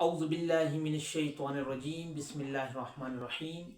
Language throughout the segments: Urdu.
اعوذ باللہ من الشیطان الرجیم بسم اللہ الرحمن الرحیم۔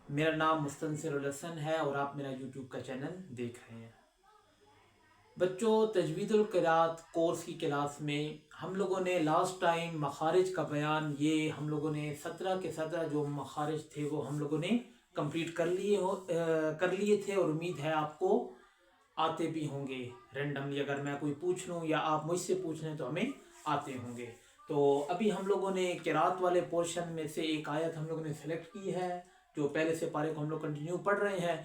میرا نام مستنصر الحسن ہے اور آپ میرا یوٹیوب کا چینل دیکھ رہے ہیں۔ بچوں، تجوید القراءت کورس کی کلاس میں ہم لوگوں نے لاسٹ ٹائم مخارج کا بیان، یہ ہم لوگوں نے 17 کے 17 جو مخارج تھے وہ ہم لوگوں نے کمپلیٹ کر لیے تھے، اور امید ہے آپ کو آتے بھی ہوں گے۔ رینڈملی اگر میں کوئی پوچھ لوں یا آپ مجھ سے پوچھ لیں تو ہمیں آتے ہوں گے۔ تو ابھی ہم لوگوں نے قرات والے پورشن میں سے ایک آیت ہم لوگوں نے سلیکٹ کی ہے، جو پہلے سے پارے کو ہم لوگ کنٹینیو پڑھ رہے ہیں۔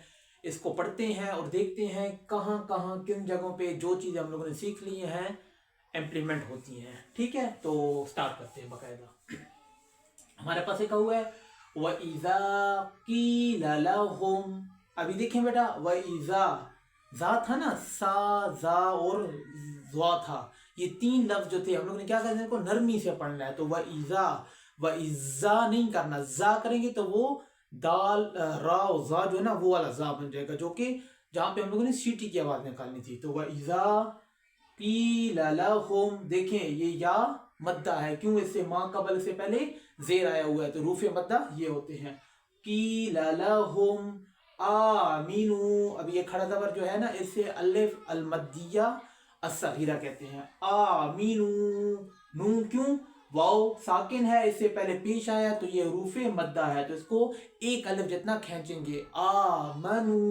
اس کو پڑھتے ہیں اور دیکھتے ہیں کہاں کہاں کن جگہوں پہ جو چیزیں ہم لوگوں نے سیکھ لی ہیں امپلیمنٹ ہوتی ہیں۔ ٹھیک ہے، تو سٹارٹ کرتے ہیں۔ باقاعدہ ہمارے پاس ایک ہوا ہے وَإِذَا قِيلَ لَهُمْ۔ ابھی دیکھیں بیٹا، وَإِذَا زا تھا نا، سا زا اور زوا تھا، یہ تین لفظ جو تھے ہم لوگ نے کیا کرنا ہے، کو نرمی سے پڑھنا ہے۔ تو وَإِذَا نہیں کرنا، زا کریں گے تو وہ دال را و زا جو ہے نا وہ والا زا بن جائے گا، جو کہ جہاں پہ ہم لوگوں نے سیٹی کی آواز نکالنی تھی۔ تو وَإِذَا قِيلَ لَهُمْ، دیکھیں یہ یا مدہ ہے، کیوں؟ اس سے ماں قبل سے پہلے زیر آیا ہوا ہے، تو روف مدہ یہ ہوتے ہیں۔ قِيلَ لَهُمْ آمینو، اب یہ کھڑا زبر جو ہے نا، اس سے الف المدیہ الصغیرہ کہتے ہیں۔ آمینو، نون کیوں؟ واو ساکن ہے، اس سے پہلے پیش آیا تو یہ حروف مدہ ہے، تو اس کو ایک الف جتنا کھینچیں گے۔ آمنو،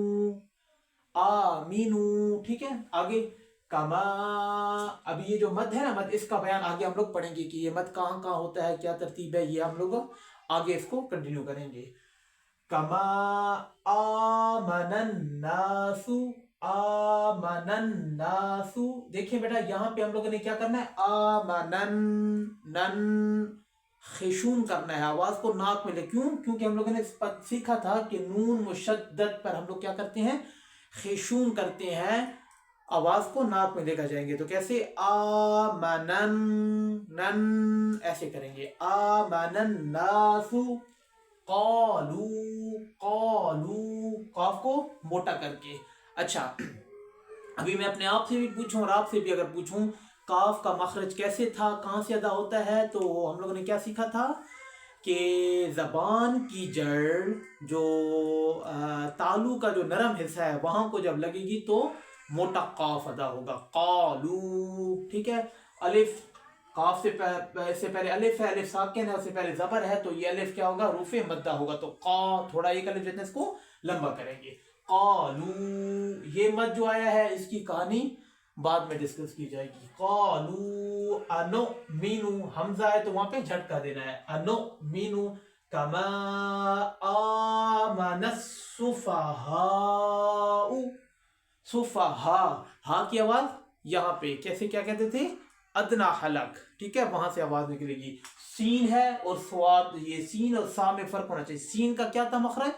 آمینو، ٹھیک ہے۔ آگے کما، اب یہ جو مد ہے نا، مد اس کا بیان آگے ہم لوگ پڑھیں گے کہ یہ مد کہاں کہاں ہوتا ہے، کیا ترتیب ہے، یہ ہم لوگ آگے اس کو کنٹینیو کریں گے۔ کما آمن الناس، آمن الناس، دیکھیں بیٹا یہاں پہ ہم لوگوں نے کیا کرنا ہے، آمنن، نن خشون کرنا ہے، آواز کو ناک میں لے، کیوں؟ کیونکہ ہم لوگوں نے سیکھا تھا کہ نون مشدد پر ہم لوگ کیا کرتے ہیں، خشون کرتے ہیں، آواز کو ناک میں لے کر جائیں گے۔ تو کیسے؟ آمنن، نن ایسے کریں گے، آمن الناس، قالو، قالو قاف کو موٹا کر کے۔ اچھا، ابھی میں اپنے آپ سے بھی پوچھوں اور آپ سے بھی اگر پوچھوں، قاف کا مخرج کیسے تھا، کہاں سے ادا ہوتا ہے، تو ہم لوگوں نے کیا سیکھا تھا کہ زبان کی جڑ جو تالو کا جو نرم حصہ ہے وہاں کو جب لگے گی تو موٹا قاف ادا ہوگا، قالو، ٹھیک ہے۔ الف قاف سے پہلے الف ہے، الف ساکن ہے، اس سے پہلے زبر ہے، تو یہ الف کیا ہوگا، روف مدہ ہوگا، تو قا تھوڑا ایک الف جتنا اس کو لمبا کریں گے۔ قالو، یہ مد جو آیا ہے اس کی کہانی بعد میں ڈسکس کی جائے گی۔ قالو انؤمنو، حمزہ ہے تو وہاں پہ جھٹکا دینا ہے، انؤمنو کما آمن السفہاء، سفہا، ہا کی آواز یہاں پہ کیسے کیا کہتے تھے، ادنا حلق، ٹھیک ہے، وہاں سے آواز نکلے گی۔ سین ہے اور سواد، یہ سین اور سا میں فرق ہونا چاہیے۔ سین کا کیا تھا مخرج،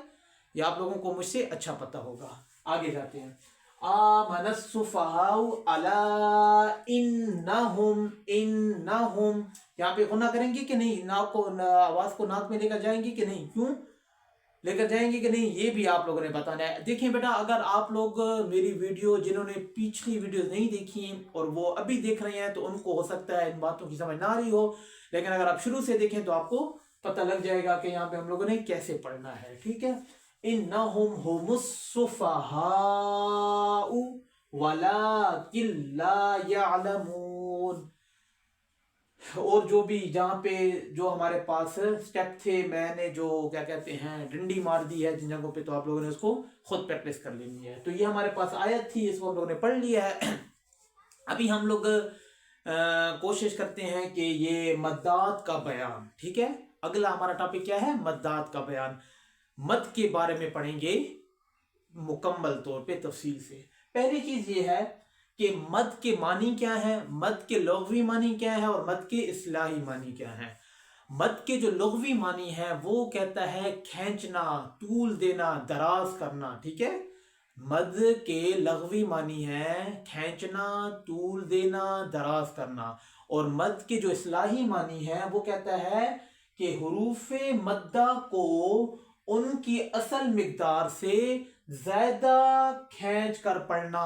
یہ آپ لوگوں کو مجھ سے اچھا پتہ ہوگا۔ آگے جاتے ہیں۔ آمن السفہاء الا انہم، انہم یہاں پہ غنہ کریں گے کہ نہیں، ناک کو، آواز کو ناک میں لے کر جائیں گے کہ نہیں، کیوں لے کر جائیں گے کہ نہیں، یہ بھی آپ لوگوں نے بتانا ہے۔ دیکھیں بیٹا، اگر آپ لوگ میری ویڈیو جنہوں نے پچھلی ویڈیوز نہیں دیکھی اور وہ ابھی دیکھ رہے ہیں تو ان کو ہو سکتا ہے ان باتوں کی سمجھ نہ آ رہی ہو، لیکن اگر آپ شروع سے دیکھیں تو آپ کو پتہ لگ جائے گا کہ یہاں پہ ہم لوگوں نے کیسے پڑھنا ہے، ٹھیک ہے۔ انہم هم السفہاء ولکن لا یعلمون، اور جو بھی جہاں پہ جو ہمارے پاس سٹیپ تھے، میں نے جو کیا کہتے ہیں ڈنڈی مار دی ہے جن جگہوں پہ، تو آپ لوگوں نے اس کو خود پریکٹس کر لینی ہے۔ تو یہ ہمارے پاس آیت تھی، اس کو ہم لوگوں نے پڑھ لیا ہے۔ ابھی ہم لوگ کوشش کرتے ہیں کہ یہ مدات کا بیان، ٹھیک ہے، اگلا ہمارا ٹاپک کیا ہے، مدات کا بیان، مد کے بارے میں پڑھیں گے مکمل طور پہ تفصیل سے۔ پہلی چیز یہ ہے کہ مد کے معنی کیا ہے، مد کے لغوی معنی کیا ہے، اور مد کے اصطلاحی معنی کیا ہے۔ مد کے جو لغوی معنی ہے وہ کہتا ہے کھینچنا، طول دینا، دراز کرنا، ٹھیک ہے۔ مد کے لغوی معنی ہے کھینچنا، طول دینا، دراز کرنا، اور مد کے جو اصطلاحی معنی ہے وہ کہتا ہے کہ حروف مدہ کو ان کی اصل مقدار سے زیادہ کھینچ کر پڑھنا،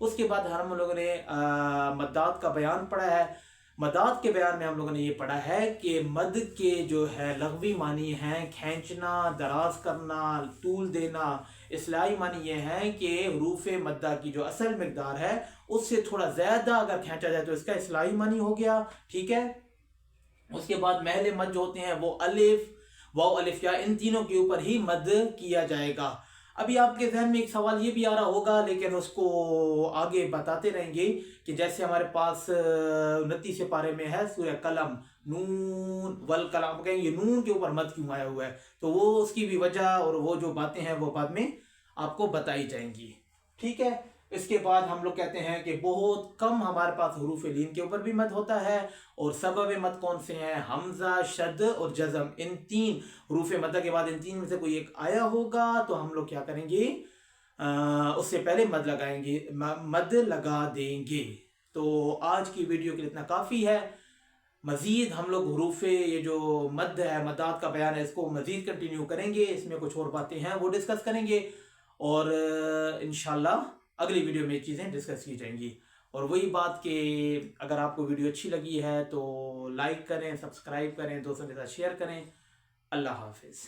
اس کے بعد ہم لوگوں نے مدات کا بیان پڑھا ہے. مدات کے بیان میں ہم لوگوں نے یہ پڑھا ہے کہ مد کے جو ہے لغوی معنی ہیں کھینچنا، دراز کرنا، طول دینا. اصطلاحی معنی یہ ہے کہ حروف مدہ کی جو اصل مقدار ہے اس سے تھوڑا زیادہ اگر کھینچا جائے تو اس کا اصطلاحی معنی ہو گیا. ٹھیک ہے. اس کے بعد محل مد جو ہوتے ہیں وہ الف، واو، الف یا ان تینوں کے اوپر ہی مد کیا جائے گا. ابھی آپ کے ذہن میں ایک سوال یہ بھی آ رہا ہوگا لیکن اس کو آگے بتاتے رہیں گے کہ جیسے ہمارے پاس 29 پارے میں ہے سورہ قلم، نون والقلم، کہیں یہ نون کے اوپر مد کیوں آیا ہوا ہے، تو وہ اس کی بھی وجہ اور وہ جو باتیں ہیں وہ بعد میں آپ کو بتائی جائیں گی. ٹھیک ہے. اس کے بعد ہم لوگ کہتے ہیں کہ بہت کم ہمارے پاس حروف لین کے اوپر بھی مد ہوتا ہے. اور سبب مد کون سے ہیں؟ حمزہ، شد اور جزم. ان تین حروف مدہ کے بعد ان تین میں سے کوئی ایک آیا ہوگا تو ہم لوگ کیا کریں گے؟ اس سے پہلے مد لگائیں گے، مد لگا دیں گے. تو آج کی ویڈیو کے لیے اتنا کافی ہے. مزید ہم لوگ حروف یہ جو مد ہے، مدات کا بیان ہے، اس کو مزید کنٹینیو کریں گے. اس میں کچھ اور باتیں ہیں وہ ڈسکس کریں گے اور انشاءاللہ اگلی ویڈیو میں چیزیں ڈسکس کی جائیں گی. اور وہی بات کہ اگر آپ کو ویڈیو اچھی لگی ہے تو لائک کریں، سبسکرائب کریں، دوستوں کے ساتھ شیئر کریں. اللہ حافظ.